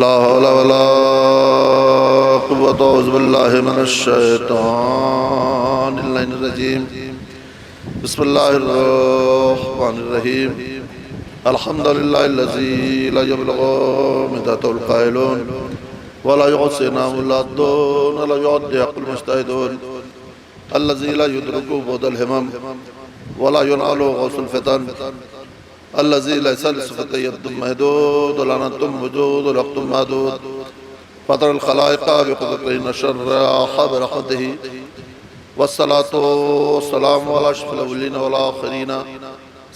ला हौला वला कुव्वता इल्ला बिल्लाहि मिनश शैतानिर रजीम। बिस्मिल्लाहिर रहमानिर रहीम। अल्हम्दुलिल्लाहिल्लज़ी ला यब्लुगु मिदतुल क़ाइलून वला युहसिनु मुल्लादून वला युद्दिकुल मुज्तहिदून अल्लज़ी ला युद्रिकु बुदल हिमम वला युनालु गौसुल फितन अल्लज़ी लैसा लिसिफ़तिही यद्दुम महदूद वला नतुम वजूद वला वक़्तुम महदूद फ़तरल ख़लाइक़ बिक़ुद्रतिही नशरहा बिरहमतिही वस्सलातु वस्सलामु अला अशरफिल अव्वलीन वल आख़िरीन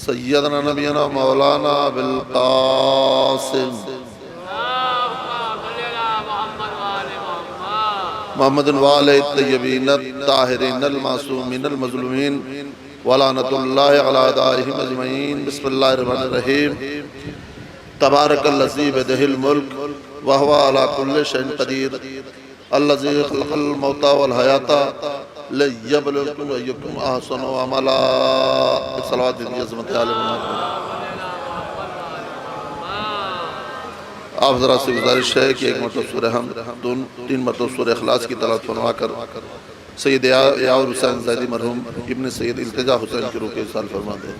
सय्यदना नबियना मौलाना अबिल क़ासिम मुहम्मदिन व आलिहि तय्यबीन ताहिरीन मासूमीन मज़लूमीन वलानतुल्लाहि अला अदाइहिम अजमईन। बिस्मिल्लाहिर रहमानिर रहीम। तबारकल्लज़ी बियदिहिल मुल्क व हुवा अला कुल्लि शैइन क़दीर अल्लज़ी ख़लक़ल मौता वल हयाता लियब्लुवकुम अय्युकुम अहसनु अमला। सलावत भेजिए अज़मत आले मोहम्मद। आप ज़रा से गुजारिश है कि एक मरतबा सूरह हम 2-3 मरतबा सूरह इखलास की तलावत फरमा कर सैयद याउर हुसैन ज़ैदी मरहूम इब्न सैयद इल्तिजा हुसैन की रूह के इरसाल फरमा दें।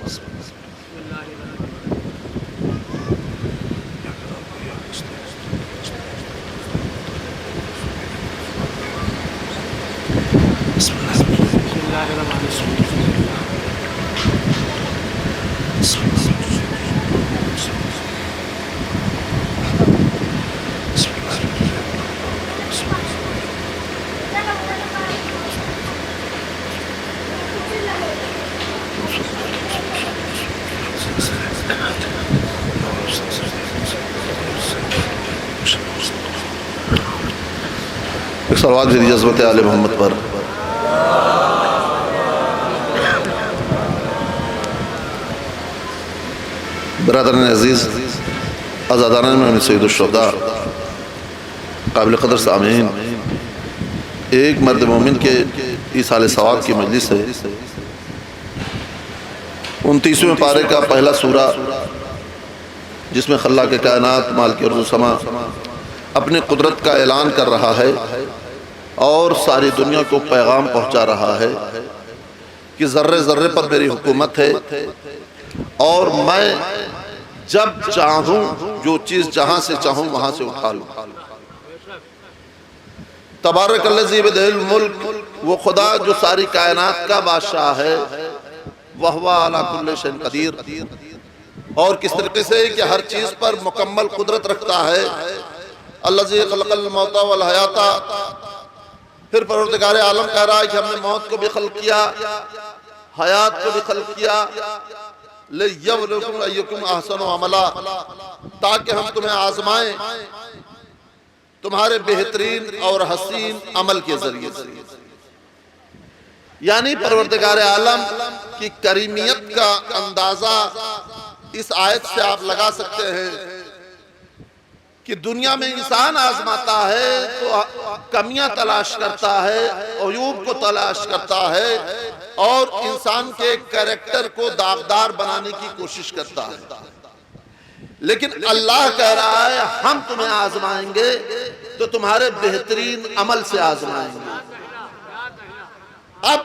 एक सलावत भेजिए अज़मत आले मोहम्मद पर। बरादरान अज़ीज़ आज़ादान में सैयद शुहदा काबिल क़दर सामीन, एक मर्द मोमिन के ईसाले सवाब की मजलिस है। 29वें पारे का पहला सूरा जिसमें खल्लाक़ के कायनात मालिक अर्ज़ व समा अपने कुदरत का ऐलान कर रहा है और सारी दुनिया को पैगाम पहुंचा रहा है कि ज़र्रे ज़र्रे पर मेरी हुकूमत है और मैं जब चाहूं जो चीज़ जहां से चाहूं वहां से उठा लूं। तबारकल्लज़ी बियदिहिल मुल्क, वो खुदा जो सारी कायनात का बादशाह है, वहुवा अला कुल्लि शैइन क़दीर, और किस तरीके से कि हर चीज़ पर मुकम्मल कुदरत रखता है। अल्लज़ी ख़लक़ल मौता वल हयाता, फिर परवरदिगार आलम कह रहा है कि हमने मौत को भी खल्क़ किया, हयात को भी खल्क़ किया, लियब्लुवकुम अय्युकुम अहसनु अमला, ताकि हम तुम्हें आजमाएं तुम्हारे बेहतरीन और हसीन अमल के जरिए से। यानी परवरदिगार आलम की करीमियत का अंदाजा इस आयत से आप लगा सकते हैं कि दुनिया में इंसान आजमाता है तो कमियां तलाश करता है, अयूब को तलाश करता है और इंसान के कैरेक्टर को दागदार बनाने की कोशिश करता है। लेकिन अल्लाह कह रहा है हम तुम्हें आजमाएंगे तो तुम्हारे बेहतरीन अमल से आजमाएंगे। अब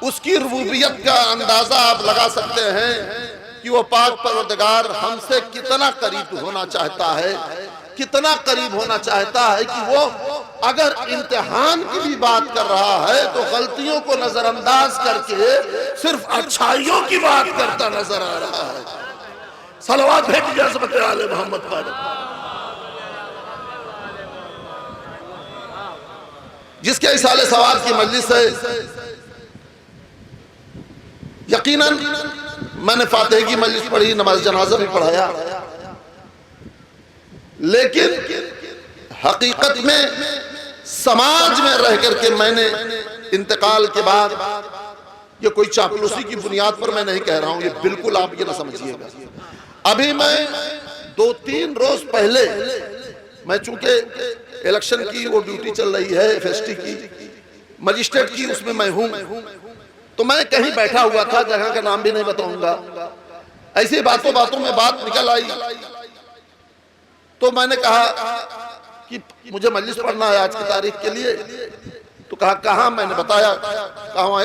उसकी रुबूबियत का अंदाजा आप लगा सकते हैं कि वो पाक परवरदिगार हमसे कितना करीब होना चाहता है, कितना करीब होना चाहता है कि वो अगर इम्तिहान की भी बात कर रहा है तो गलतियों को नजरअंदाज करके सिर्फ अच्छाइयों की बात करता नजर आ रहा है। सलावत भेजिए अज़मत आले मोहम्मद पर। जिसके इसाले सवाब की मजलिस है, यकीनन मैंने फातिहा की मजलिस पढ़ी, नमाज जनाजा भी पढ़ाया, लेकिन हकीकत में समाज में रह करके मैंने इंतकाल के बाद, ये कोई चापलूसी की बुनियाद पर मैं नहीं कह रहा हूं, ये बिल्कुल आप ये ना समझिएगा। अभी मैं 2-3 रोज पहले, मैं चूंकि इलेक्शन की वो ड्यूटी चल रही है, एफएसटी की, मजिस्ट्रेट की, उसमें मैं हूं, तो मैं कहीं बैठा हुआ था, जगह का नाम भी नहीं बताऊंगा। ऐसी बातों बातों में बात निकल आई तो मैंने कहा कि मुझे मजलिस पढ़ना है आज की तारीख के लिए। तो कहा कहाँ? मैंने बताया। कहाँ?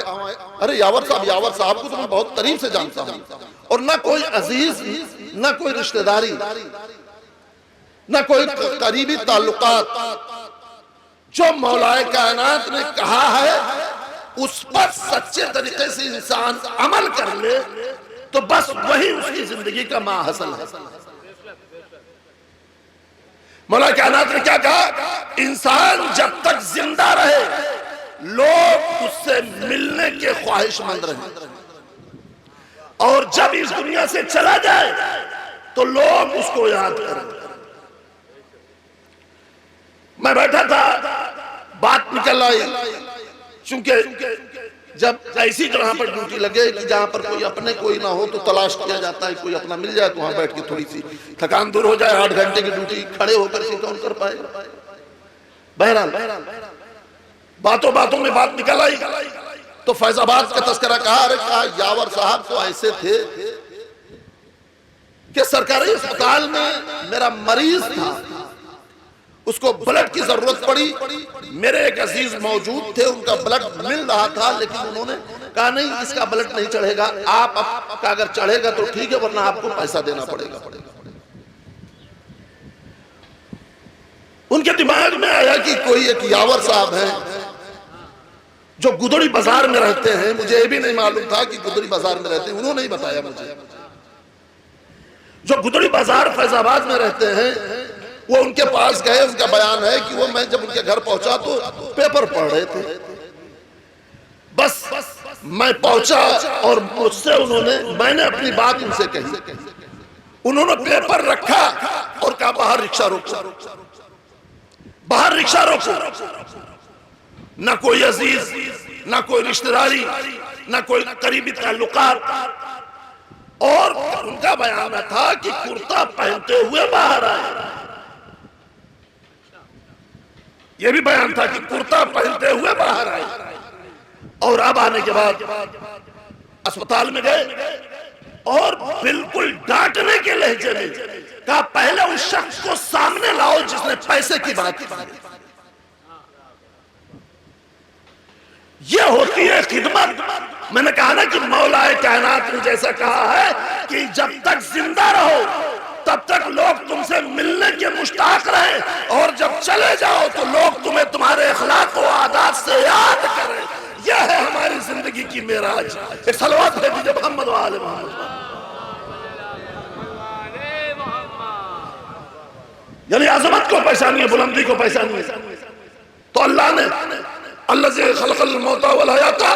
अरे यावर साहब को तो मैं बहुत करीब से जानता हूँ, और ना कोई अजीज, ना कोई रिश्तेदारी, ना कोई करीबी ताल्लुकात, जो मौलाए कायनात ने कहा है उस पर सच्चे तरीके से इंसान अमल कर ले तो बस वही उसकी जिंदगी का माहसल है। मौला कायनात ने क्या कहा? इंसान जब तक जिंदा रहे लोग उससे मिलने के ख्वाहिशमंद रहे, और जब इस दुनिया से चला जाए तो लोग उसको याद करें। मैं बैठा था, बात निकल आई, चूंकि जब ऐसी जगह पर ड्यूटी लगे कि जहां पर कोई अपने कोई ना हो तो तलाश किया जाता है, कोई अपना मिल जाए तो वहां बैठ के थोड़ी सी थकान दूर हो जाए। 8 घंटे की ड्यूटी खड़े होकर के कौन कर पाएगा? बहरहाल बातों बातों में बात निकल आई तो फैजाबाद का तस्करा कहा। अरे कहा यावर साहब तो ऐसे थे कि सरकारी अस्पताल में मेरा मरीज था, उसको ब्लड की जरूरत पड़ी, मेरे एक अजीज मौजूद थे, उनका ब्लड मिल रहा था, लेकिन उन्होंने कहा नहीं इसका ब्लड नहीं चढ़ेगा, आपका अगर चढ़ेगा तो ठीक है वरना आपको पैसा देना पड़ेगा। उनके दिमाग में आया कि कोई एक यावर साहब है जो गुदड़ी बाजार में रहते हैं, मुझे ये भी नहीं मालूम था कि गुदड़ी बाजार में रहते हैं, उन्होंने ही बताया मुझे। जो गुदड़ी बाजार फैजाबाद में रहते हैं वो उनके पास गए, उनका बयान है कि वो मैं जब उनके घर पहुंचा तो पेपर पढ़ रहे थे। बस मैं पहुंचा और मुझसे मैंने अपनी बात उनसे कही, उन्होंने पेपर रखा और कहा बाहर रिक्शा रोको, बाहर रिक्शा रोको। ना कोई अजीज, ना कोई रिश्तेदारी, ना कोई करीबी ताल्लुकात, और उनका बयान था कि कुर्ता पहनते हुए बाहर आए। यह भी बयान था कि कुर्ता पहनते हुए बाहर आए। और अब आने के बाद अस्पताल में गए और बिल्कुल डांटने के लहजे में कहा पहले उस शख्स को सामने लाओ जिसने पैसे की बात की। यह होती है खिदमत। मैंने कहा ना कि मौलाए कायनात ने जैसा कहा है कि जब तक जिंदा रहो तब तक लोग तुमसे मिलने के मुश्ताक रहे, और जब चले जाओ तो लोग तुम्हें तुम्हारे अखलाक और आदात से याद करें। यह है हमारी जिंदगी की मेराज। एक सलवात भेज दीजिए मोहम्मद वाले मोहम्मद। यानी अजमत को पहचानिए, बुलंदी को पहचानिए। तो अल्लाह ने अल्लाज़ी खलक़ल मौता वल हयाता,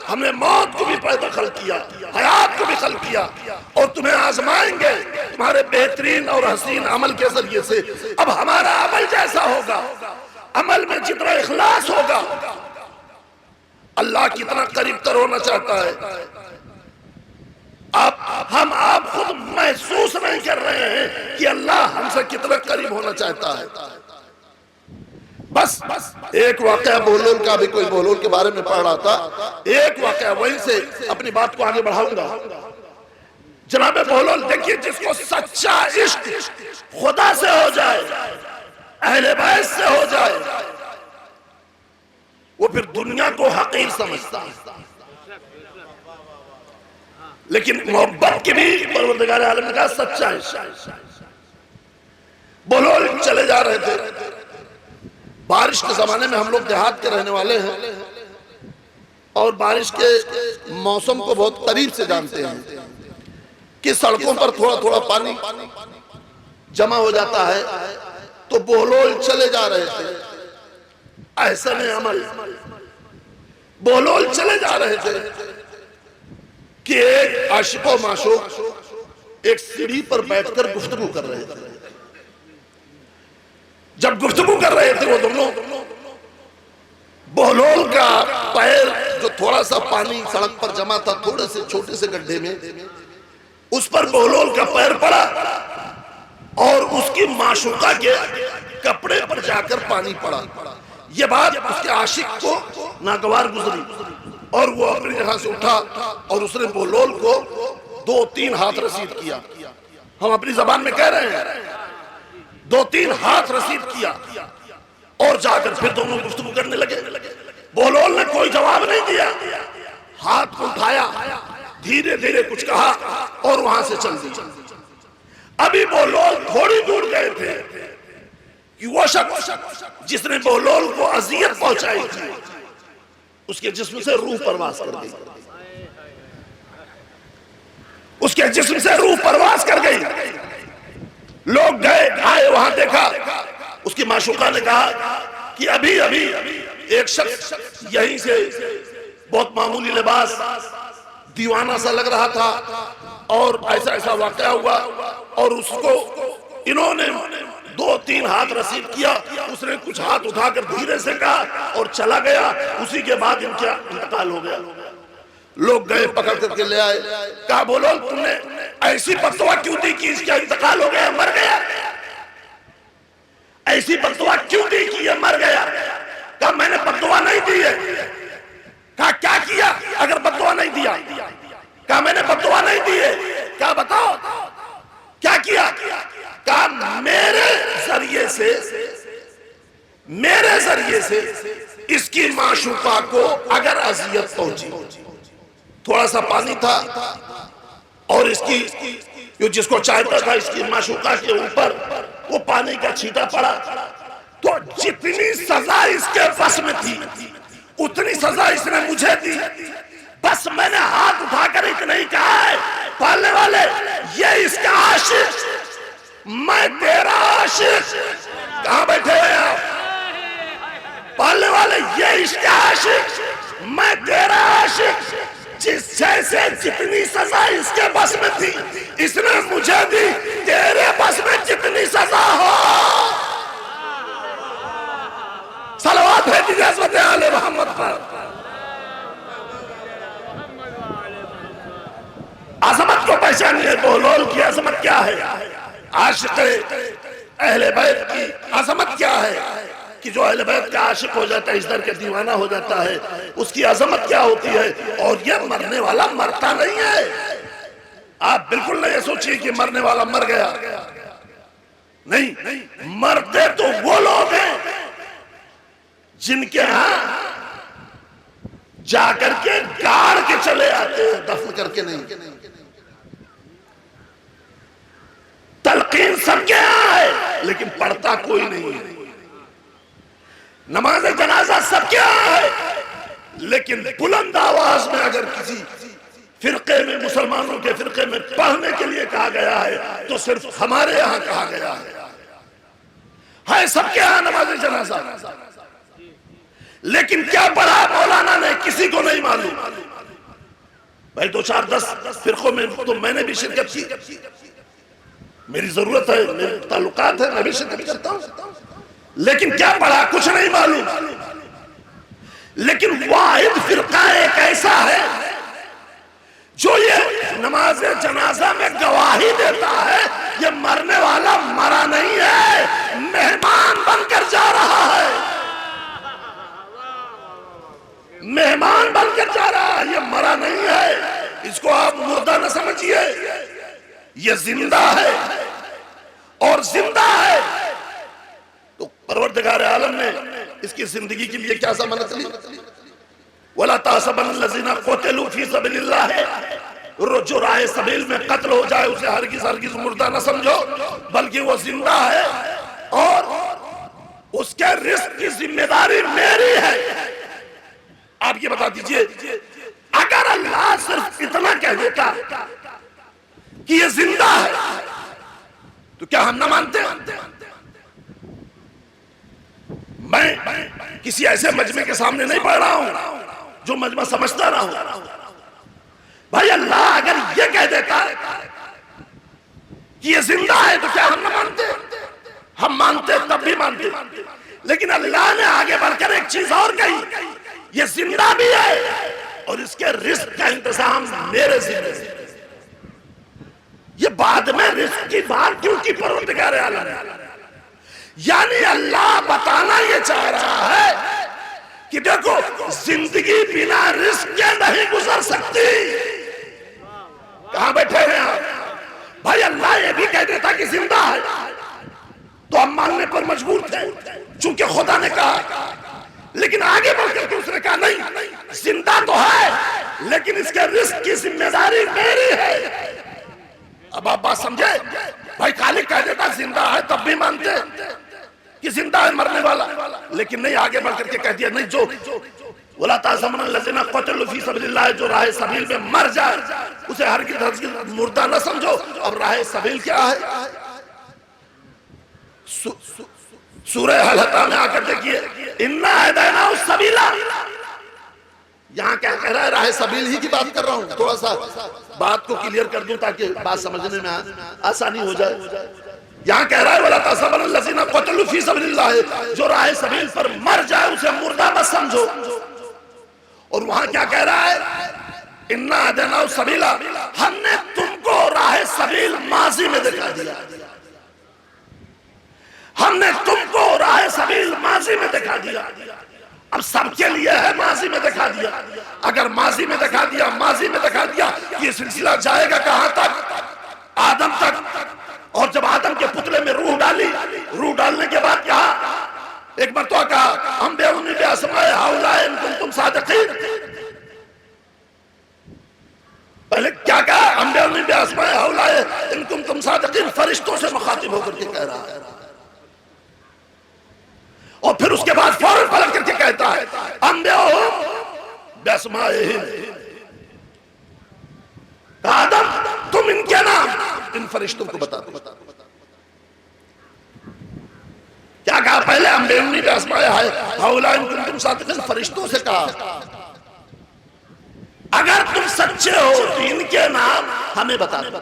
हमने मौत को भी पैदा खल किया, हयात को भी खल किया, और तुम्हें आजमाएंगे तुम्हारे बेहतरीन और हसीन अमल के जरिए से। अब हमारा अमल जैसा होगा, अमल में जितना इखलास होगा, अल्लाह कितना करीब तर होना चाहता है। हम आप खुद महसूस नहीं कर रहे हैं कि अल्लाह हमसे कितना करीब होना चाहता है। बस एक वाकया बहलोल का, भी कोई बहलोल के बारे में पढ़ रहा था, एक वाकया वहीं से अपनी बात को आगे बढ़ाऊंगा। जनाब बहलोल देखिए, जिसको सच्चा इश्क खुदा से हो जाए, अहले बैत से हो जाए, वो फिर दुनिया को हकीर समझता है। लेकिन मोहब्बत की भी परवरदिगार आलम ने कहा सच्चा इश्क। बहलोल चले जा रहे थे, बारिश के जमाने में, हम लोग देहात के रहने वाले हैं और बारिश के मौसम को बहुत करीब से जानते हैं कि सड़कों पर थोड़ा थोड़ा पानी जमा हो जाता है। तो बहलोल चले जा रहे थे, ऐसा में अमल बहलोल चले जा रहे थे कि एक आशिको माशूक एक सीढ़ी पर बैठकर गुफ्तगू कर रहे थे। जब गुफ्तगू कर रहे थे वो दोनों, बहलोल का पैर जो थोड़ा सा पानी सड़क पर जमा था, थोड़े से छोटे से गड्ढे में, उस पर बहलोल का पैर पड़ा और उसकी माशूका के कपड़े पर जाकर पानी पड़ा। ये बात उसके आशिक को नागवार गुजरी और वो अपनी जगह से उठा और उसने बहलोल को 2-3 हाथ रसीद किया। हम अपनी जबान में कह रहे हैं, 2-3 हाथ रसीद किया और जाकर फिर दोनों गुफ्तगू करने लगे। बहलोल ने कोई जवाब नहीं दिया, हाथ को उठाया, धीरे धीरे कुछ कहा और वहां से चल दिया। अभी बहलोल थोड़ी दूर गए थे कि वो शख्स जिसने बहलोल को अजियत पहुंचाई थी उसके जिस्म से रूह परवास कर गई, उसके जिस्म से रूह परवास कर गई। लोग गए, आए, वहां देखा, उसकी माशूका ने कहा कि अभी अभी एक शख्स यहीं से बहुत मामूली लिबास, दीवाना सा लग रहा था और ऐसा ऐसा वाकया हुआ और उसको इन्होंने 2-3 हाथ रसीद किया, उसने कुछ हाथ उठाकर धीरे से कहा और चला गया। उसी के बाद इनका इंतकाल हो गया। लोग गए, पकड़ करके ले आए, कहा बोलो तुमने ऐसी बददुआ क्यों दी कि इसका इंतकाल हो गया, मर गया? ऐसी बददुआ क्यों दी कि ये मर गया? कहा मैंने बददुआ नहीं दी है। कहा क्या किया अगर बददुआ नहीं दिया? कहा मैंने बददुआ नहीं दी है। क्या बताओ क्या किया? कहा मेरे जरिए से इसकी माशूका को अगर अजियत पहुंची, थोड़ा सा पानी था और इसकी जो जिसको चाहता था इसकी माशूका के ऊपर वो पानी का छींटा पड़ा, तो जितनी सजा इसके बस में थी उतनी सजा इसने मुझे दी। बस मैंने हाथ उठाकर इतना ही कहा है, पालने वाले ये इसका आशिक, मैं तेरा आशिक। कहां बैठे हैं आप? पालने वाले ये इसका आशिक, मैं तेरा आशिक। जिस जैसे जितनी सजा इसके बस में थी इसने मुझे दी, तेरे बस में जितनी सजा हो। सलवात है हज़रत आले मोहम्मद पर। अज़मत को पहचानिए, बहलोल की अज़मत क्या है, आशिक अहले बैत की अज़मत क्या है कि जो अहले बैत का आशिक हो जाता है, इस दर के दीवाना हो जाता है, उसकी अज़मत क्या होती है। और ये मरने वाला मरता नहीं है। आप बिल्कुल नहीं सोचिए कि मरने वाला मर गया, नहीं, मरते तो वो लोग हैं जिनके यहां जाकर के गाड़ के चले आते हैं, दफन करके नहीं। तलकीन सबके यहां है लेकिन पढ़ता कोई नहीं है। नमाज जनाजा सबके यहां है लेकिन बुलंद आवाज में अगर किसी फिरके में, मुसलमानों के फिरके में पढ़ने के लिए कहा गया है तो सिर्फ हमारे यहां कहा गया है सबके यहां नमाज जनाजा। लेकिन क्या पढ़ा मौलाना ने किसी को नहीं मालूम। भाई 2-4-10 फिरकों में तो मैंने भी शिरकत की, मेरी जरूरत है, मेरे ताल्लुकात है, मैं भी शिरकत करता हूं, लेकिन क्या पढ़ा कुछ नहीं मालूम। लेकिन वाहिद फिरका एक ऐसा है जो ये नमाज जनाजा में गवाही देता है ये मरने वाला मरा नहीं है, मेहमान बनकर जा रहा है, मेहमान बनकर जा रहा है, ये मरा नहीं है। इसको आप मुर्दा न समझिए, ये जिंदा है और जिंदा है। तो परवरदिगार आलम ने इसकी जिंदगी के लिए क्या ज़मानत ली? वला तासबन्नल्लज़ीना क़ुतिलू फ़ी सबिलिल्लाह, जो राह सबील में कत्ल हो जाए उसे हरगिज़ हरगिज़ मुर्दा न समझो, बल्कि वो जिंदा है और उसके रिस्क की जिम्मेदारी मेरी है। आप ये बता दीजिए, अगर अल्लाह सिर्फ इतना कह देता कि ये जिंदा है तो क्या हम न मानते? मैं किसी ऐसे मजमे के सामने नहीं पढ़ रहा हूं जो मजमा समझता रहा हूं। भाई अल्लाह अगर ये कह देता कि ये जिंदा है तो क्या हम न मानते? हम मानते, तब भी मानते। लेकिन अल्लाह ने आगे बढ़कर एक चीज और कही, ये जिंदा भी है और इसके रिस्क का इंतजाम मेरे जिम्मे से। ये बाद में रिस्क की बात क्यों की परवरदिगार आलम? यानी अल्लाह बताना ये चाह रहा है कि देखो जिंदगी बिना रिस्क के नहीं गुजर सकती। कहां बैठे हैं आप? भाई अल्लाह ये भी कह देता कि जिंदा है तो तो हम मानने पर मजबूर थे चूंकि खुदा ने कहा। लेकिन आगे बढ़कर के उसने कहा नहीं, जिंदा तो है लेकिन इसके रिस्क की जिम्मेदारी मेरी है। अब आप बात समझे? भाई खालिक कह देता जिंदा है तब भी मानते कि जिंदा है मरने वाला, लेकिन नहीं, आगे बढ़कर के कह दिया नहीं, जो वला ताज़मन लज़ीना क़ुतिलू फ़ी सबीलिल्लाह, जो राह सबील में मर जाए उसे हरगिज़ मुर्दा न समझो। अब राह सबील क्या है? सूरह हलता में आकर देखिए, इन्ना हदैनाहु सबीला, यहाँ क्या कह रहा है? राह सबील ही की बात कर रहा हूँ। थोड़ा सा बात को क्लियर कर दूं ताकि बात समझने में आसानी हो जाए। यहाँ कह रहा है वला ताज़मन लज़ीना क़ुतिलू फ़ी सबीलिल्लाह, जो राह सबील पर मर जाए उसे मुर्दा मत समझो। और वहां क्या कह रहा है? इन्ना हदैनाहु सबीला, हमने तुमको राह सबील माजी में दिखा दिया, हमने तुमको राह सबील माजी में दिखा दिया। अब सबके लिए है माजी में दिखा दिया। अगर माजी में दिखा दिया, माजी में दिखा दिया, ये सिलसिला जाएगा कहां तक? आदम तक। और जब आदम के पुतले में रूह डाली, रूह डालने के बाद कहा, एक मरतबा कहा हम बेउनी बेअस्माए हाउलाए इन कुंतुम सादिकीन, पहले क्या कहा? हम बेउनी बेअस्माए हाउलाए इन कुंतुम सादिकीन, फरिश्तों से मुखातिब होकर के कह रहा है। और फिर उसके बाद फौरन पलट करके कहता है अंबियाहुम बेअस्माइहिम, आदम तुम इनके नाम इन फरिश्तों को बता दो। क्या कहा? पहले हम बेउनी बेअस्माए हाउलाए इन कुंतुम सादिकीन, फरिश्तों से कहा अगर तुम सच्चे हो तो इनके नाम हमें बता दो,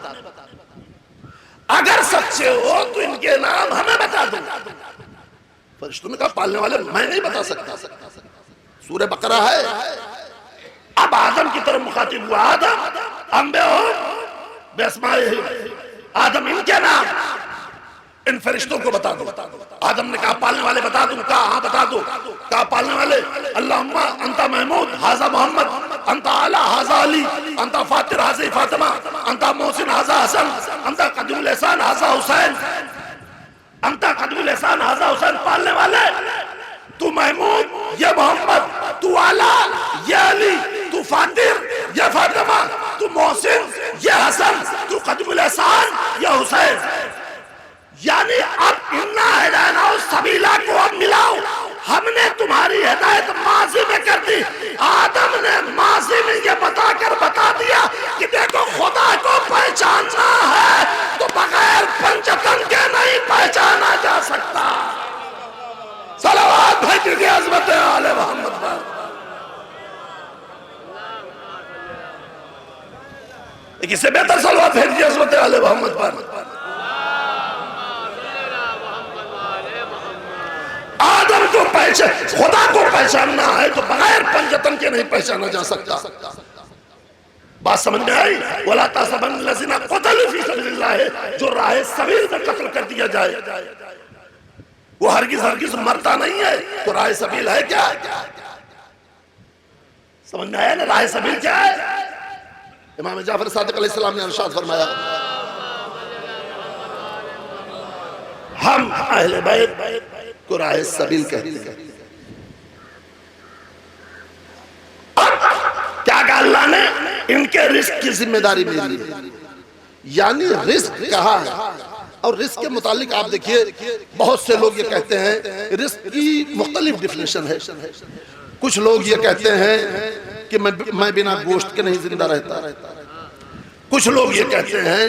अगर सच्चे हो तो इनके नाम हमें बता दो। फरिश्तों ने कहा पालने वाले मैं नहीं बता सकता। सूरह बकरा है। अब आदम की तरफ मुखातिब हुआ, आदम अंबियाहुम बेअस्माइहिम, आदम इनके नाम इन फरिश्तों को बता दो। आदम ने कहा पालने वाले बता दूं? कहा हाँ बता दो। कहा पालने वाले अल्लाहुम्मा अंता महमूद हाजा मोहम्मद, अंता आला हाजा अली, अंता फातिर हाजा फातिमा, अंता मोहसिन हाजा हसन, अंता कदमुल एहसान हाजा हुसैन, अंता कदमुल एहसान हाजा हुसैन। पालने वाले तू महमूद ये मोहम्मद, तू आला ये अली, तू फातिर ये फातिमा, तू मोहसिन ये हसन, तू कदमुल एहसान ये हुसैन। यानी अब इन्ना हदैनाहु सबीला को अब मिलाओ, हमने तुम्हारी हिदायत माजी में कर दी। आदम ने माजी में ये बता दिया कि देखो खुदा को पहचानना है तो बगैर पंचतन के नहीं पहचाना जा सकता। सलावत भेज दिया अज़मत आले मोहम्मद पर। इससे बेहतर सलावत भेज दिया अज़मत आले मोहम्मद पर। आदम को पहचान, खुदा को पहचानना है तो बगैर पंचतन के नहीं पहचाना जा सकता। बात समझ में आई? वला ताज़मन लज़ीना क़ुतिलू फ़ी सबीलिल्लाह, जो राह सबील में कत्ल कर दिया जाए वो हरगिज़ मरता नहीं है। तो राह सबील है क्या? समझ में आया ना? राह सबील क्या है? इमाम जाफर सादिक अलैहिस्सलाम ने इरशाद फरमाया हम अहले बैत को राह सबील कहते हैं। क्या कहा अल्लाह ने? इनके रिस्क की जिम्मेदारी मेरी है। यानी रिस्क कहा है। और रिस्क के मुतालिक आप देखिए बहुत से लोग ये कहते हैं, रिस्क की मुख्तलिफ डिफिनेशन है। कुछ लोग ये कहते हैं कि मैं बिना गोश्त के नहीं जिंदा रहता। कुछ लोग ये कहते हैं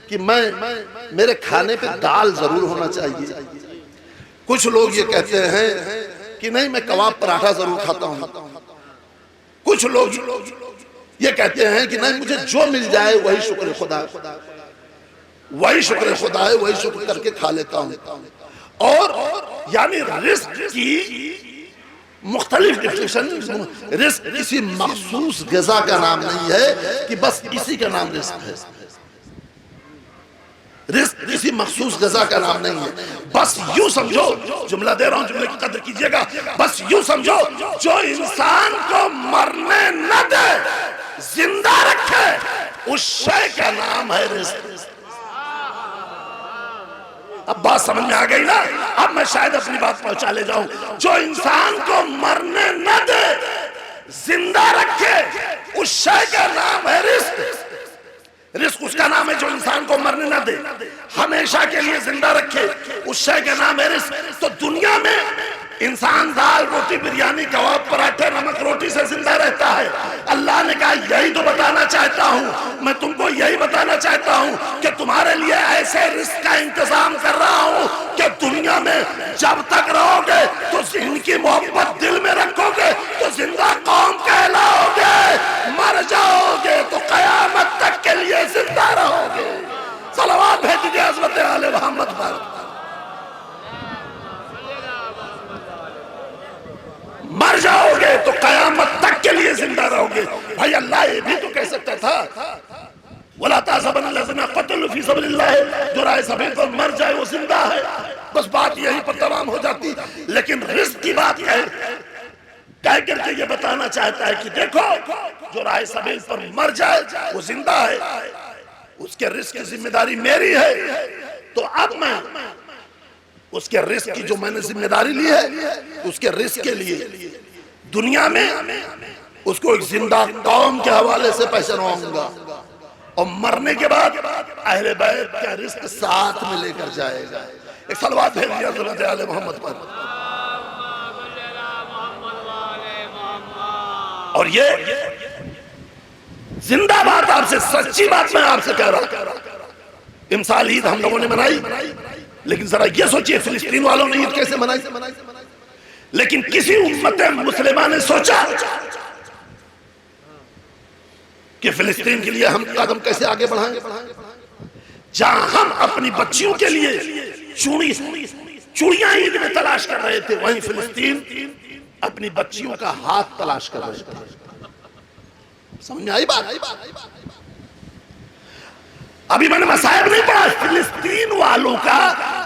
कि मेरे खाने पे दाल जरूर होना चाहिए। कुछ लोग ये कहते हैं कि नहीं मैं कबाब पराठा जरूर खाता हूँ। कुछ लोग ये कहते हैं कि नहीं मुझे जो मिल जाए वही शुक्र खुदा, वही शुक्र खुदा है, वही शुक्र करके खा लेता हूँ। और यानी रिस्क की मुख्तलिफ डिफिनेशन। रिस्क किसी मखसूस ग़िज़ा का नाम नहीं है कि बस इसी का नाम रिस्क है। रिस्क किसी मखसूस ग़िज़ा का नाम नहीं है। बस यूं समझो, जुमला दे रहा हूं, जुमले की कदर कीजिएगा। बस यूं समझो, जो इंसान को मरने न दे, जिंदा रखे, उस शय का नाम है रिस्क। अब बात समझ में आ गई ना? अब मैं शायद अपनी बात पहुंचा ले जाऊं। जो इंसान को मरने न दे, जिंदा रखे, उस शय का नाम है रिस्क। रिस्क उसका नाम है जो इंसान को मरने न दे, हमेशा के लिए जिंदा रखे, उस शय का नाम है रिस्क। तो दुनिया में इंसान दाल रोटी बिरयानी कबाब पराठे नमक रोटी से जिंदा रहता है। अल्लाह ने कहा यही तो बताना चाहता हूं मैं तुमको, यही बताना चाहता हूं कि तुम्हारे लिए ऐसे रिस्क का इंतजाम कर रहा हूं कि दुनिया में जब तक रहोगे तो इनकी मोहब्बत दिल में रखोगे तो जिंदा कौम कहलाओगे, मर जाओगे तो कयामत तक के लिए जिंदा रहोगे। सलावत भेज दीजिए हज़रत आले मोहम्मद पर। मर जाओगे तो कयामत तक के लिए जिंदा रहोगे। भाई अल्लाह ये भी तो कह सकता था, वला ताज़बन्नल्लज़ीना क़तलू फ़ी सबिलिल्लाह, जो राह सबिल पर मर जाए वो जिंदा है। बस बात यहीं पर तमाम हो जाती। लेकिन रिस्क की बात कह करके ये बताना चाहता है कि देखो जो राह सबिल पर मर जाए वो जिंदा है, उसके रिस्क की जिम्मेदारी मेरी है। तो अब मैं उसके रिस्क की जो मैंने जिम्मेदारी ली है, उसके रिस्क के लिए दुनिया में उसको एक जिंदा कौम के हवाले से पहचानवाऊंगा और मरने के बाद अहले बैत का रिस्क साथ में लेकर जाएगा। एक सलवात भेज दिया हज़रत आले मोहम्मद पर। और ये जिंदा बात आपसे, सच्ची बात मैं आपसे कह रहा। इमसाल ईद हम लोगों ने मनाई, लेकिन जरा ये सोचिए फिलिस्तीन वालों ने ईद कैसे मनाई। लेकिन किसी उम्मत मुस्लिमा ने सोचा कि फिलिस्तीन के लिए हम कदम कैसे आगे बढ़ाएंगे। जहां हम अपनी बच्चियों के लिए चूड़ियां ईद में तलाश कर रहे थे, वहीं फिलिस्तीन अपनी बच्चियों का हाथ तलाश कर रहे थे। समझ में आई बात? अभी मैंने मसाइब नहीं पढ़ा, फिलिस्तीन वालों का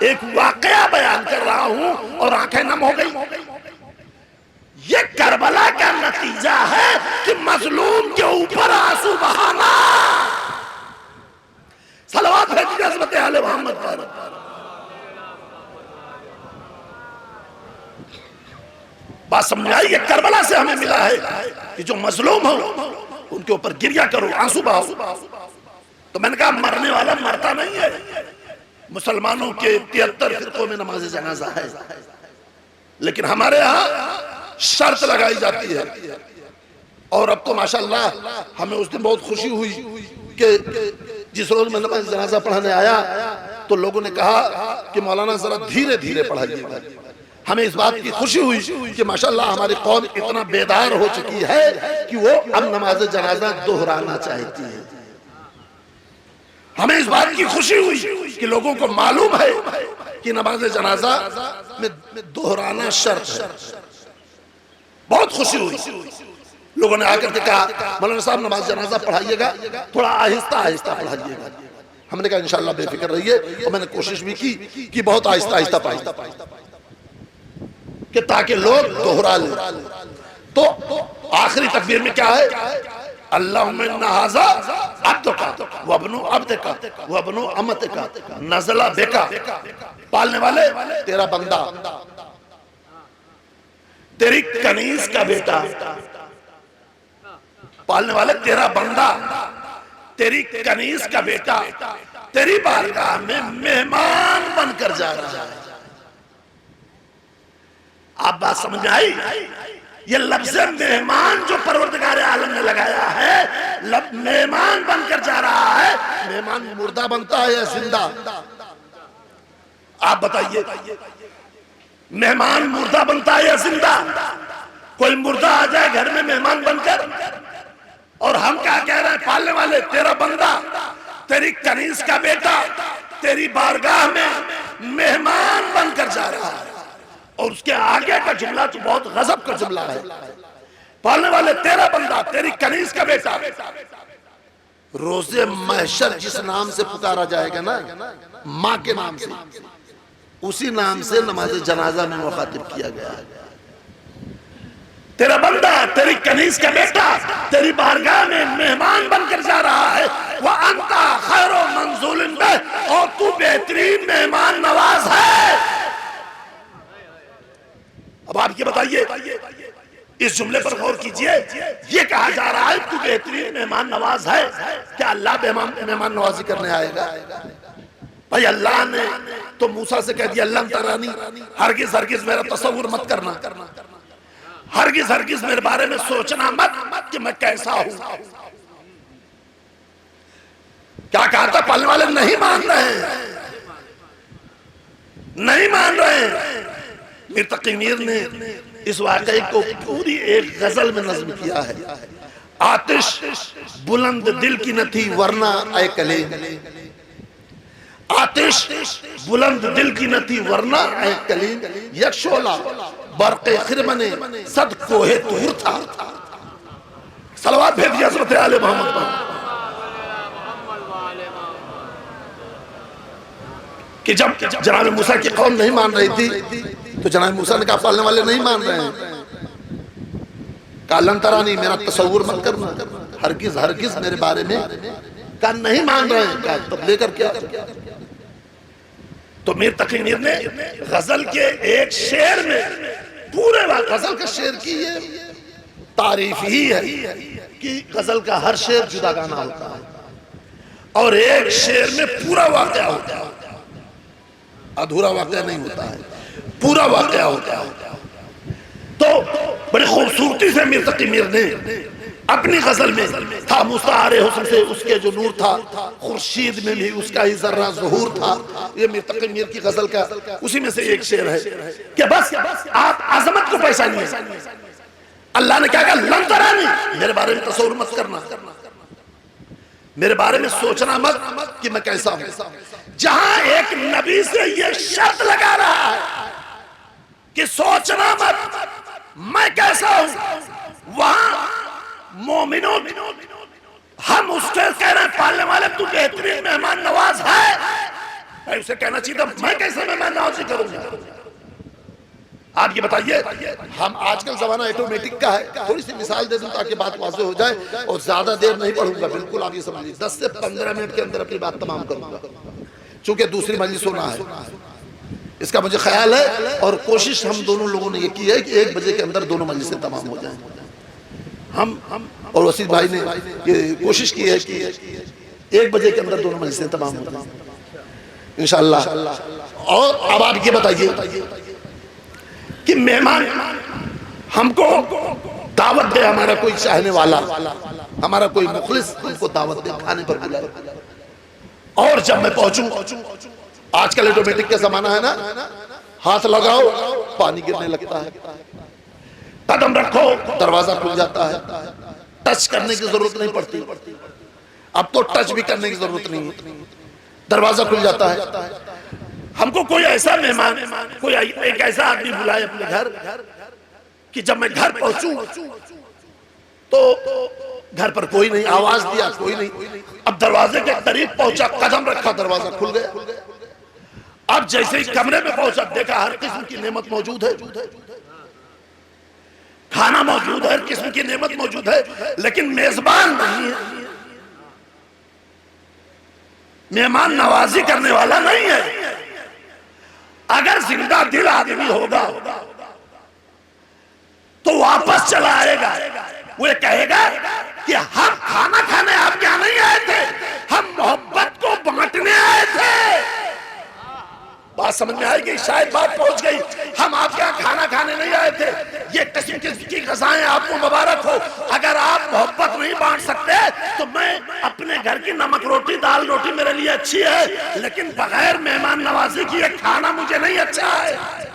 एक वाकया बयान कर रहा हूं और आंखें नम हो गई। ये करबला का नतीजा है कि मजलूम के ऊपर आंसू बहाना। सलावत भेजिए हज़रत आले मोहम्मद पर। बात समझ आई? ये करबला से हमें मिला है कि जो मजलूम हो उनके ऊपर गिरिया करो, आंसू बहाओ। तो मैंने कहा मरने वाला मरता नहीं है। मुसलमानों के 73 फिरकों में नमाज जनाजा है, लेकिन हमारे यहाँ शर्त लगाई जाती है। और अब तो माशाअल्लाह हमें उस दिन बहुत खुशी हुई कि जिस रोज मैं नमाज जनाजा पढ़ाने आया तो लोगों ने कहा कि मौलाना जरा धीरे धीरे पढ़ाइएगा। हमें इस बात की खुशी हुई कि माशाअल्लाह हमारी कौम इतना बेदार हो चुकी है कि वो अब नमाज जनाजा दोहराना चाहती है। हमें इस बात की खुशी हुई कि लोगों को मालूम है कि नमाज जनाजा में दोहराना शर्त है। बहुत खुशी हुई। लोगों ने आकर के कहा मौलाना साहब नमाज जनाजा पढ़ाइएगा, थोड़ा आहिस्ता आहिस्ता पढ़ाइएगा। हमने कहा इंशाअल्लाह बेफिक्र रहिए। और मैंने कोशिश भी की कि बहुत आहिस्ता आहिस्ता पढ़ाइए कि ताकि लोग दोहरा लें। तो आखिरी तकबीर में क्या है? अल्लाहुम्मा इन्ना हाज़ा अब्दुका वब्नु अब्दिका वब्नु अमतिका नज़ला बिका। पालने वाले तेरा बंदा, तेरी कनीज का बेटा। पालने वाले तेरा बंदा, तेरी कनीज का बेटा तेरी बारगाह में मेहमान बनकर जा रहा है। आप बात समझ में आई? ये लफ्ज़ मेहमान जो परवरदिगार आलम ने लगाया है, मेहमान बनकर जा रहा है। मेहमान मुर्दा बनता है या जिंदा? आप बताइए, मेहमान मुर्दा बनता है या जिंदा? कोई मुर्दा आ जाए घर में मेहमान बनकर, और हम क्या कह रहे हैं? पालने वाले तेरा बंदा, तेरी कनीज का बेटा तेरी बारगाह में मेहमान बनकर जा रहा है। और उसके आगे का जुमला तो बहुत गजब का जुमला है। पालने वाले तेरा बंदा, तेरी कनीज का बेटा। रोज़े महशर जिस नाम से पुकारा जाएगा ना, माँ के नाम से, उसी नाम से नमाज जनाजा में मुखातिब किया गया है। तेरा बंदा, तेरी कनीज का बेटा तेरी बारगाह में मेहमान बनकर जा रहा है। वह अंता खैरो मंज़ूलिन बे, और तू बेहतरीन मेहमान नवाज है। अब आप ये बताइए, इस जुमले पर गौर कीजिए। ये कहा जा रहा है तू बेहतरीन मेहमान नवाज है, क्या अल्लाह मेहमान नवाजी करने आएगा? भाई अल्लाह ने तो मूसा से कह दिया अल्लाह तरानी, हरगिज हरगिज मेरा तसव्वुर मत करना, हरगिज हरगिज मेरे बारे में सोचना मत कि मैं कैसा हूं। क्या कहा था? पालने वाले नहीं मान रहे हैं, नहीं मान रहे हैं। मीर तकी मीर ने इस वाकये को पूरी एक गजल में नज्म किया है। आतिश बुलंद दिल की न थी वरना ऐ कलीम, आतिश बुलंद दिल की न थी वरना ऐ कलीम, यकशोला बरक़े खिरमने सद कोहे तूर था। सलवात भेज दिया हज़रत आले मोहम्मद पर कि जब जनाब मूसा की कौम नहीं मान रही थी तो जनाब मूसा ने कहा पालने वाले नहीं मान रहे हैं, कालन तरानी मेरा तसव्वुर मत करना, हरगिज हरगिज मेरे बारे में का नहीं मान रहे हैं। क्या तब लेकर क्या? तो मीर तकी मीर ने गजल के एक शेर में पूरे गजल के शेर की ये तारीफ ही है कि गजल का हर शेर जुदा गाना होता है और एक शेर में पूरा वाकया होता है, अधूरा वाकया नहीं होता है, पूरा वाकया होता है। तो बड़ी खूबसूरती से मीर तकी मीर ने अपनी गजल में था मुस्तारे हुस्न से उसके जो नूर था, खुर्शीद में भी उसका ही जर्रा ज़ुहूर था। ये मीर तकी मीर की गजल का उसी में से एक शेर है कि बस आप अजमत को पहचानिए। अल्लाह ने क्या कहा? लन तरानी, मेरे बारे में तसव्वुर मत करना, मेरे बारे में सोचना मत कि मैं कैसा हूं। जहां एक नबी से ये शर्त लगा रहा है कि सोचना मत मैं कैसा हूं, वहां मोमिनों हम उससे कह रहे हैं पालने वाले तू बेहतरीन मेहमान नवाज है, उसे कहना चाहिए था मैं कैसे मेहमान नवाजी करूंगा। आप ये बताइए, हम आजकल जमाना ऑटोमेटिक का है। थोड़ी सी मिसाल दे दूं ताकि बात वाज़ेह हो जाए और ज्यादा देर नहीं पढ़ूंगा, बिल्कुल आप ये समझिए 10 से 15 मिनट के अंदर अपनी बात तमाम करूंगा, चूंकि दूसरी मजलिस होना है इसका मुझे ख्याल है। और कोशिश हम दोनों लोगों ने ये की है कि 1 बजे के अंदर दोनों मजलिसें तमाम हो जाएं। हम और वसीद भाई ने ये कोशिश की है कि 1 बजे के अंदर दोनों मजलिसें तमाम हो जाएं इंशाअल्लाह। और अब आप ये बताइए कि मेहमान हमको दावत दे, हमारा कोई चाहने वाला, हमारा कोई मुखलिस हमको दावत दे, खाने पर बुलाए, और जब मैं पहुंचूं, आजकल ऑटोमेटिक का जमाना है ना, हाथ लगाओ पानी गिरने लगता है, कदम रखो दरवाजा खुल जाता है, टच करने की जरूरत नहीं पड़ती, अब तो टच भी करने की जरूरत नहीं है, दरवाजा खुल जाता है। हमको कोई ऐसा मेहमान, कोई एक ऐसा आदमी बुलाए अपने घर कि जब मैं घर पहुंचूं तो घर पर कोई नहीं, आवाज दिया कोई नहीं, अब दरवाजे के करीब पहुंचा, कदम रखा, दरवाजा खुल गया। अब जैसे ही कमरे में पहुंचा देखा हर किस्म की नेमत मौजूद है, खाना मौजूद है, हर किस्म की नेमत मौजूद है, लेकिन मेजबान नहीं है, मेहमान नवाजी करने वाला नहीं है। अगर जिंदा दिल आदमी होगा तो वापस चला आएगा, वो ये कहेगा कि हम खाना खाने आपके यहाँ नहीं आए थे, हम मोहब्बत को बांटने आए थे। बात समझ में आएगी? शायद बात पहुंच गई। हम आपके यहाँ खाना खाने नहीं आए थे, ये किस्म किस्म की ग़िज़ाएं आपको मुबारक हो। अगर आप मोहब्बत नहीं बांट सकते तो मैं अपने घर की नमक रोटी दाल रोटी मेरे लिए अच्छी है, लेकिन बगैर मेहमान नवाजी की खाना मुझे नहीं अच्छा है,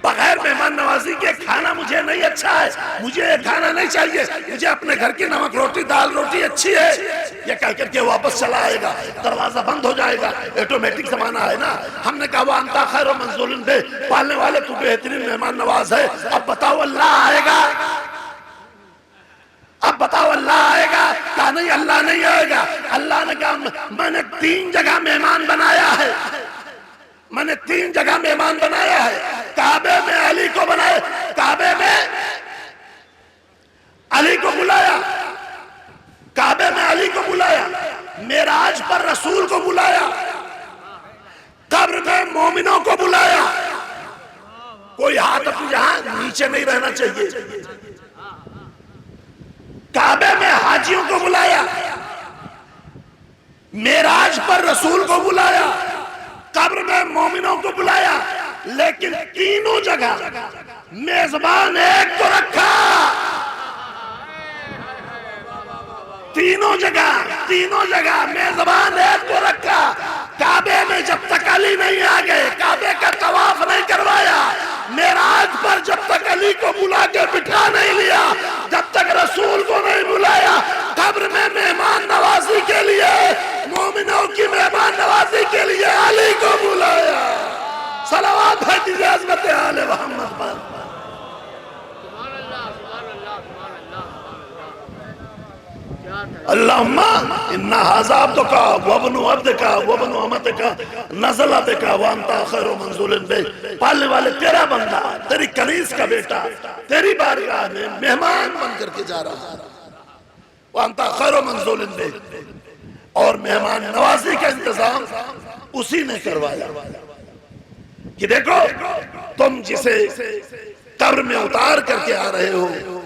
बगैर मेहमान नवाजी के खाना मुझे नहीं अच्छा है, मुझे ये खाना नहीं चाहिए, मुझे अपने घर की नमक रोटी दाल रोटी अच्छी है, ये कह करके वापस चला आएगा, दरवाजा बंद हो जाएगा। ऑटोमेटिक जमाना है ना। हमने कहा वो अंता खैर मंज़ूलिन दे, पालने वाले तू बेहतरीन मेहमान नवाज है। अब बताओ अल्लाह आएगा? अब बताओ अल्लाह आएगा? कहा नहीं, अल्लाह नहीं आएगा। अल्लाह ने कहा मैंने 3 जगह मेहमान बनाया है, मैंने 3 जगह मेहमान बनाया है। काबे में अली को बनाया, काबे में अली को बुलाया, काबे में अली को बुलाया, कोई हाथ अपनी जहां नीचे नहीं रहना चाहिए। काबे में हाजियों को बुलाया, मेराज पर रसूल को बुलाया, कब्र में मोमिनों को बुलाया, लेकिन तीनों जगह मेजबान एक को रखा। तीनों जगह मेजबान एक को रखा। काबे में जब तक अली नहीं आ गए, काबे का तवाफ नहीं करवाया, मेराज पर जब तक अली को बुला के बिठा नहीं लिया, जब तक रसूल को नहीं बुलाया, कब्र में मेहमान नवाजी के लिए, मोमिनों की मेहमान नवाजी के लिए अली को बुलाया। सलावत है दीजिए अज़मत आले मोहम्मद पर। अल्लाहुम्मा इन्ना हाज़ा अब्दुका वब्नु अब्दिका वब्नु अमतिका नज़ला बिका व अंता खैरु मंज़ूलिन बे। पालने वाले तेरा बंदा, तेरी कनीज़ का बेटा तेरी बारगाह में मेहमान बन करके जा रहा है। व अंता खैरु मंज़ूलिन बे, और मेहमान नवाजी का इंतजाम उसी ने करवाया कि देखो तुम जिसे कब्र में उतार करके आ रहे हो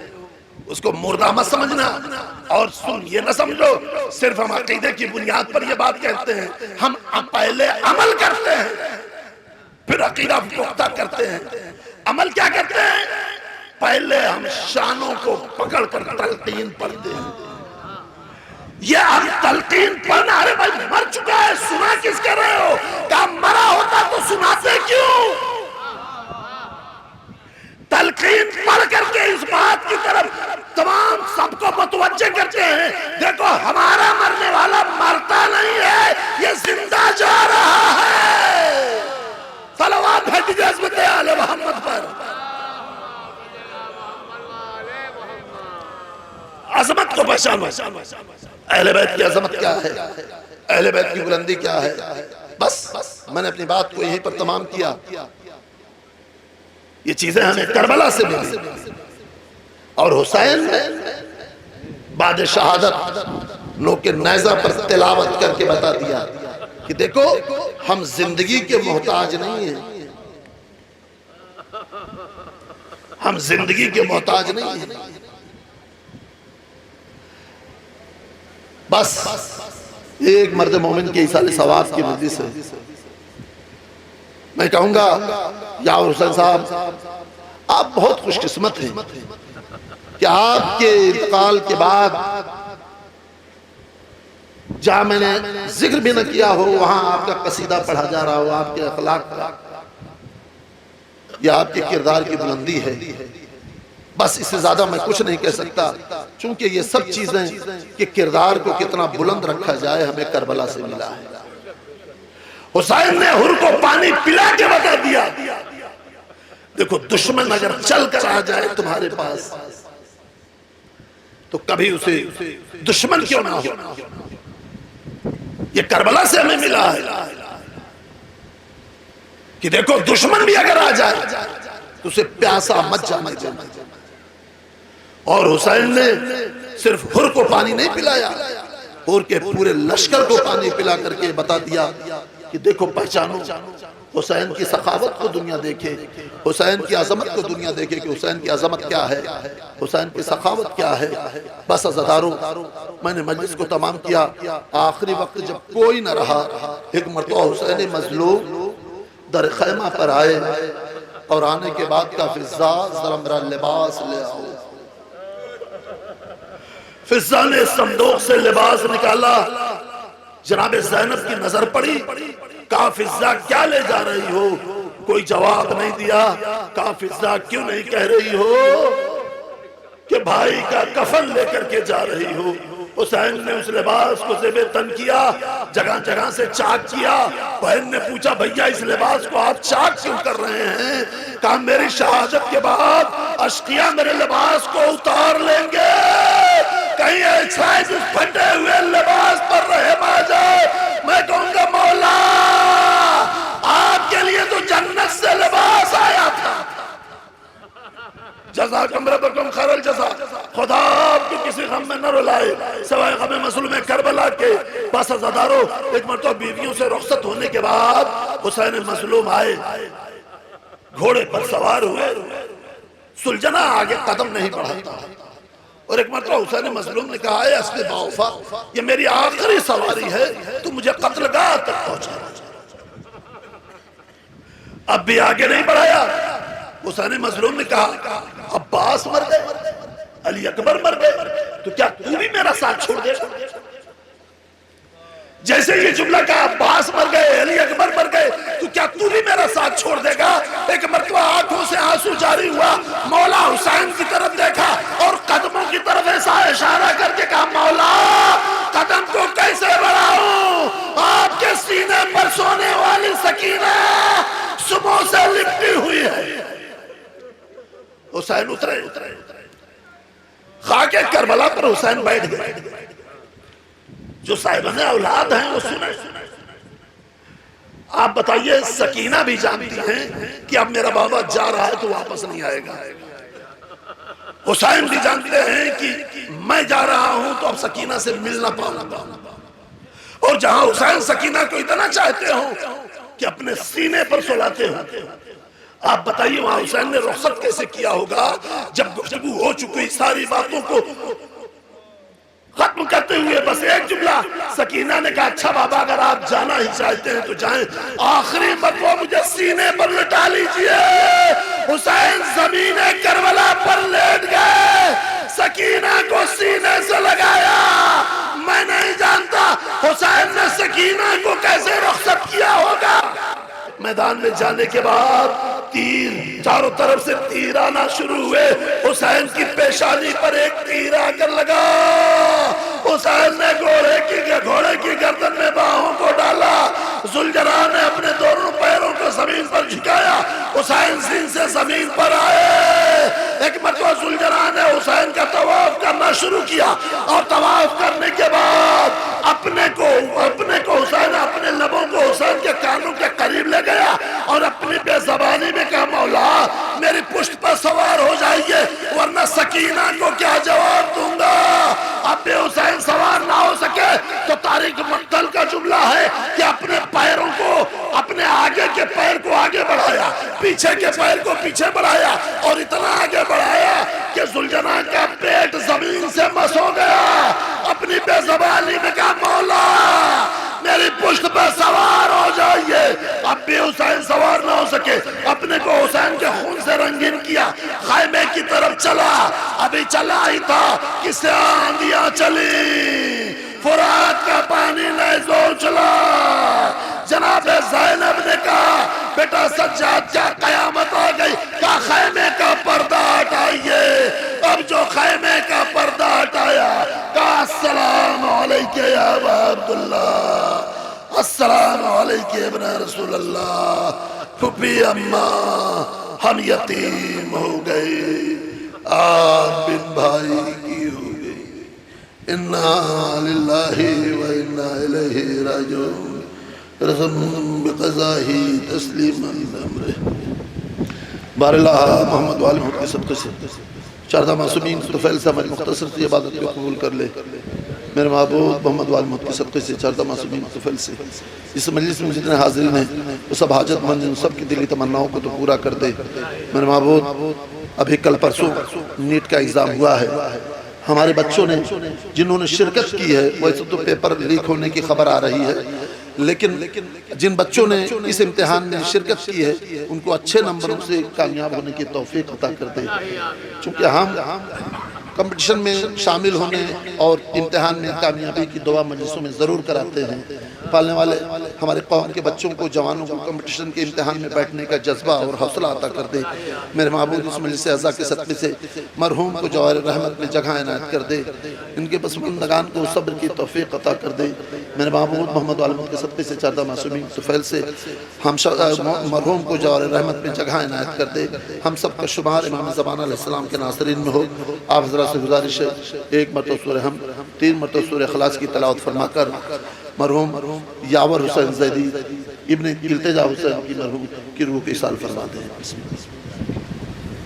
उसको मुर्दा मत समझना, और सुन ये न समझो सिर्फ हम अकीदे की बुनियाद पर ये बात कहते हैं। हम पहले अमल करते हैं फिर अकीदा पुख्ता करते हैं। अमल क्या करते हैं? पहले हम शानों को पकड़ कर तलकीन पढ़ते हैं। ये हम तलकीन पढ़ना, अरे भाई मर चुका है सुना किस कर रहे हो? क्या मरा होता तो सुनाते क्यों? तलकीन पढ़ करके इस बात की तरफ तमाम सबको मुतवज्जे करते हैं, देखो हमारा मरने वाला मरता नहीं है, ये जिंदा जा रहा है। सलावत है दीजिए अज़मत आले मोहम्मद पर। अज़मत को पहचानो। अहले बैत की अज़मत क्या है, अहले बैत की बुलंदी क्या है। बस मैंने अपनी बात को यहीं पर तमाम किया। ये चीजें हमें करबला से मिली, और हुसैन ने बाद शहादत लोग के नेज़ा पर तिलावत करके बता दिया कि देखो हम जिंदगी के मोहताज नहीं हैं, हम जिंदगी के मोहताज नहीं हैं। बस एक मर्द मोमिन के इसाले सवाब की मजलिस है। मैं कहूंगा या हुसैन साहब आप बहुत खुशकिस्मत हैं कि आपके इंतकाल के बाद जहां मैंने जिक्र भी न किया हो वहां आपका कसीदा पढ़ा जा रहा हो। आपके अखलाक का या आपके किरदार की बुलंदी है। बस इससे ज्यादा मैं कुछ नहीं कह सकता, क्योंकि ये सब चीजें कि किरदार को कितना बुलंद रखा जाए हमें करबला से मिला है। हुसैन ने हुर को पानी पिला के बता दिया, देखो दुश्मन अगर चल कर आ जाए तुम्हारे पास तो कभी उसे दुश्मन क्यों ना हो। ये करबला से हमें मिला है कि देखो दुश्मन भी अगर आ जाए तो उसे प्यासा मत जाने देना। और हुसैन ने सिर्फ हुर को पानी नहीं पिलाया, हुर के पूरे लश्कर को पानी पिला करके बता दिया कि देखो पहचानो, हुसैन की सखावत को दुनिया देखे, हुसैन की अजमत को दुनिया देखे कि हुसैन की अजमत क्या है, हुसैन की सखावत क्या है। बस अज़ादारों मैंने मजलिस को तमाम किया। आखिरी वक्त जब कोई न रहा, एक मरतबा हुसैन मजलूम दर खैमा पर आए और आने के बाद का फिज़ा ज़रा मेरा लिबास ले आओ। फिज़ा ने संदूक से लिबास निकाला, जनाब ज़ैनब की नजर पड़ी, कहा फिज़ा क्या ले जा रही हो? कोई जवाब नहीं दिया। कहा फिज़ा क्यों नहीं कह रही हो कि भाई का कफन लेकर के जा रही हो? हुसैन ने उस लिबास को ज़ेबे तन किया, जगह जगह से चाक किया। बहन ने पूछा भैया इस लिबास को आप चाक क्यों कर रहे हैं? कहा मेरी शहादत के बाद अश्किया मेरे लिबास को उतार लेंगे, कहीं ऐसा इस फटे हुए लिबास पर रहम आ जाए। मैं कहूंगा मौला आपके लिए तो जन्नत से लिबास आया था। जज़ाकम रब्बुकुम खैरल जज़ा। खुदा आपको किसी गम में न रुलाए सिवाय गम मसलूम करबला के। बस अज़ादारों एक मरतबा बीवियों से रुखसत होने के बाद हुसैन मसलूम आए, घोड़े पर सवार हुए, सुलझना आगे कदम नहीं बढ़ाता। और एक मरतबा हुसैन मजलूम ने कहा, असले बावफा, ये मेरी आखिरी सवारी है, तू मुझे कत्लगाह तक पहुंचा। अब भी आगे नहीं बढ़ाया। हुसैन मजलूम ने कहा, अब्बास मर गए, अली अकबर मर गए, तो क्या तू भी मेरा साथ छोड़ दे? जैसे ये जुमला कहा, अब्बास मर गए, अली अकबर मर गए, तो क्या तू भी मेरा साथ छोड़ देगा? एक मरतबा आंखों से आंसू जारी हुआ, मौला हुसैन की तरफ देखा और कदमों की तरफ ऐसा इशारा करके कहा, मौला कदम को कैसे बढ़ाऊं? आपके सीने पर सोने वाली सकीना सुबह से लिपटी हुई है। हुसैन उतरे, खाके करबला पर हुसैन बैठ गए। जो साहिबान औलाद हैं वो सुने। आप बताइए, सकीना भी जानती हैं कि अब मेरा बाबा जा रहा है तो वापस नहीं आएगा। हुसैन भी जानते हैं कि मैं जा रहा हूं तो अब सकीना से मिल ना पाऊंगा। और जहां हुसैन सकीना को इतना चाहते हो कि अपने सीने पर सुलाते हो, आप बताइए वहां हुसैन ने रुखसत कैसे किया होगा? जब गुफ्तगू हो चुकी सारी बातों को खत्म करते हुए बस एक जुमला, सकीना ने कहा, अच्छा बाबा अगर आप जाना ही चाहते हैं तो जाएं, आखिरी मरतबा मुझे सीने पर लिटा लीजिए। हुसैन जमीने करबला पर लेट गए, सकीना को सीने से लगाया। मैं नहीं जानता हुसैन ने सकीना को कैसे रुखसत किया होगा। मैदान में जाने के बाद तीर, चारों तरफ से तीर आना शुरू हुए। हुसैन की पेशानी पर एक तीर आकर लगा। हुसैन ने घोड़े की गर्दन में बाहों को डाला। जुलजरा ने अपने दोनों पैरों को जमीन पर झुकाया। हुसैन सीन से जमीन पर आए। एक मरतबा जुलजरा ने हुसैन का तवाफ करना शुरू किया और तवाफ करने के बाद अपने को हुसैन अपने लबों को हुसैन के कानों के करीब ले गया और अपनी बेज़बानी में कहा, मौला मेरी पुष्ट पर सवार हो जाइए वरना सकीना को क्या जवाब दूंगा। अब भी हुसैन सवार ना हो सके तो तारीख मक्तल का जुमला है कि अपने पैरों को, अपने आगे के पैर को आगे बढ़ाया, पीछे के पैर को पीछे बढ़ाया और इतना आगे बढ़ाया कि जुलजना का पेट जमीन से मस हो गया। अपनी बेज़बानी में कहा, मौला मेरी पुष्ट पर सवार हो जाइए। अब भी हुसैन सवार ना हो सके, अपने को हुसैन के खून से रंगीन किया, खैमे की तरफ चला। अभी चला ही था कि आंधियां चली, फुरात का पानी लहज़ों चला। जनाब ज़ैनब ने कहा, बेटा सज्जाद क्या कयामत आ गई? क्या खैमे का पर्दा हटाइए। अब जो खैमे का पर्दा हटाया, कहा अस्सलाम अलैका या अबा अब्दुल्लाह, अस्सलाम अलैका इब्न रसूलल्लाह। फुफी अम्मा हम यतीम हो गए, आप बिन भाई की हो गई। इन्ना लिल्लाहि व इन्ना इलैहि राजिऊन। बिक़ज़ाही तस्लीमन अमरे। बारलाह मोहम्मद वाले मोहम्मद के सदक़े से चारदा मासूमीन तुफ़ैल से हमारी मुख्तसर सी इबादत को कबूल कर ले। मेरे महबूब मोहम्मद वाले मोहम्मद के सदक़े से चारदा मासूमीन तुफ़ैल से इस मजलिस में जितने हाज़िरीन हैं वो सब हाजतमंद हैं, सब की दिली तमन्नाओं को तो पूरा कर दे। मेरे महबूब अभी कल परसों नीट का एग्ज़ाम हुआ है। हमारे बच्चों ने जिन्होंने शिरकत की है, वैसे तो पेपर लीक होने की खबर आ रही है, लेकिन जिन बच्चों ने इस इम्तिहान में शिरकत की है उनको अच्छे नंबरों से कामयाब होने की तौफीक अता कर दे। चूँकि हम कंपटीशन में शामिल होने और इम्तिहान में कामयाबी की दुआ मजलिसों में ज़रूर कराते हैं। पालने वाले हमारे कौम के बच्चों को, जवानों को कंपटीशन के इम्तिहान में बैठने का जज्बा और हौसला अता कर दे। मेरे महबूब इस मजलिस अज़ा के सदक़े से मरहूम को जवाहर रहमत में जगह इनायत कर दे, इनके पसमंदगान को सब्र की तौफीक अता कर दे। मेरे महबूब मोहम्मद वाले के सदक़े से चारदा मासूमीन तुफ़ैल से हम मरहूम को जवाहर रहमत में जगह इनायत कर दे। हम सब का शुमार इमाम ज़मान अलैहिस्सलाम के नासरीन में हो। आप हज़रात से गुजारिश है, एक मरतबा सूरह हम, 3 मरतबा सूरह इखलास की तिलावत फरमाकर मरहूम यावर हुसैन ज़ैदी इब्न इल्तिजा हुसैन की मरहूम की रूह की इसाल फरमा दें।